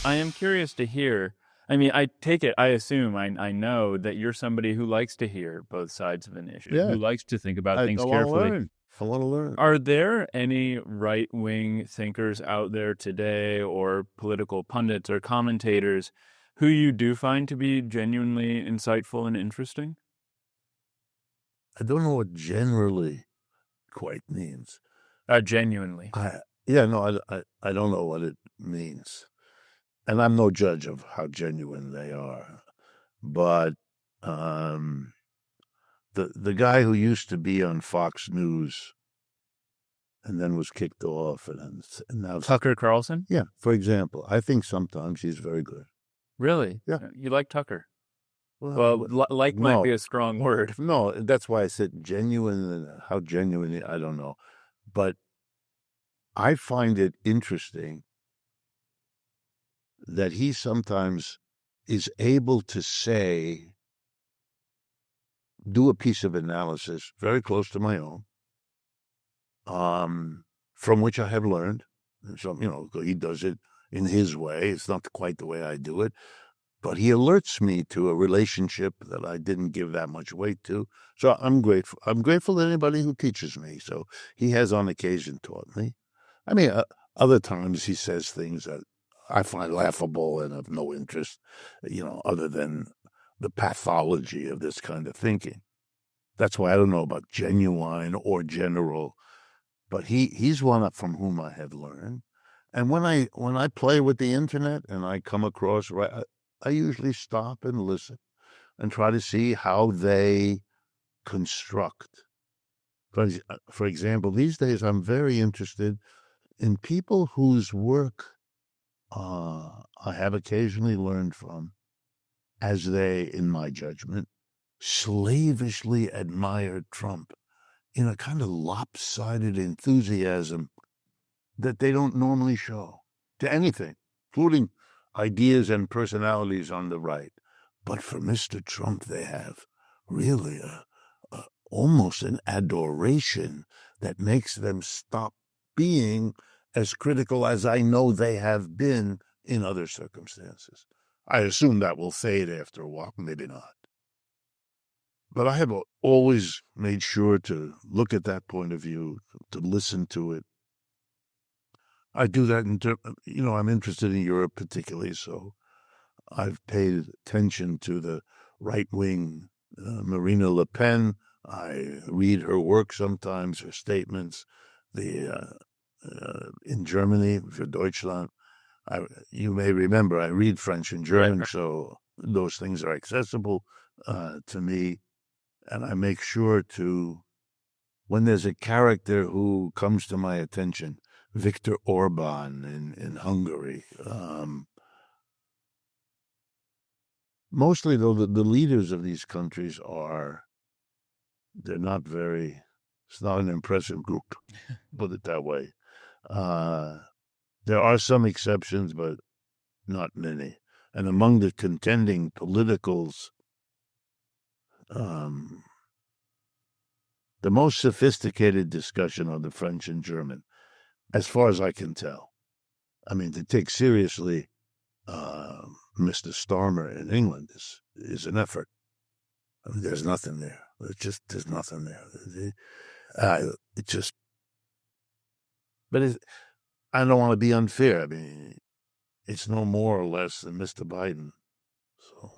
I am curious to hear. I mean, I assume, I know that you're somebody who likes to hear both sides of an issue, Yeah, who likes to think about I things want to carefully. learn. I want to learn. Are there any right-wing thinkers out there today, or political pundits or commentators, who you do find to be genuinely insightful and interesting? I don't know what generally quite means. Genuinely. I yeah, no, I don't know what it means, and I'm no judge of how genuine they are. But um, the guy who used to be on Fox News and then was kicked off, and now Tucker Carlson? yeah, for example, I think sometimes he's very good. Really? Yeah, You like Tucker? well, Well, like might no, be a strong word. no, that's why I said genuine. And how genuine, I don't know, but I find it interesting that he sometimes is able to say, do a piece of analysis very close to my own, from which I have learned. And so, he does it in his way. It's not quite the way I do it, but he alerts me to a relationship that I didn't give that much weight to. So I'm grateful. I'm grateful to anybody who teaches me. So he has on occasion taught me. I mean, other times he says things that I find laughable and of no interest, other than the pathology of this kind of thinking. That's why I don't know about genuine or general, but he's one from whom I have learned. And when I play with the internet and I come across, I usually stop and listen and try to see how they construct. For example, these days I'm very interested in people whose work I have occasionally learned from, as they, in my judgment, slavishly admired Trump in a kind of lopsided enthusiasm that they don't normally show to anything, including ideas and personalities on the right. But for Mr. Trump, they have really almost an adoration that makes them stop being as critical as I know they have been in other circumstances. I assume that will fade after a while, maybe not. But I have always made sure to look at that point of view, to listen to it. I do that I'm interested in Europe particularly, so I've paid attention to the right wing Marine Le Pen. I read her work sometimes, her statements. In Germany, for Deutschland, you may remember I read French and German, Right. so those things are accessible to me, and I make sure to, when there's a character who comes to my attention, Viktor Orban in Hungary. Mostly, though, the leaders of these countries they're not it's not an impressive group, put it that way. Uh, there are some exceptions, but not many. And among the contending politicals, um, the most sophisticated discussion are the French and German, as far as I can tell. I mean, to take seriously Mr. Starmer in England is an effort. I mean, there's nothing there. There's nothing there. It just, but I don't want to be unfair. I mean, it's no more or less than Mr. Biden. So.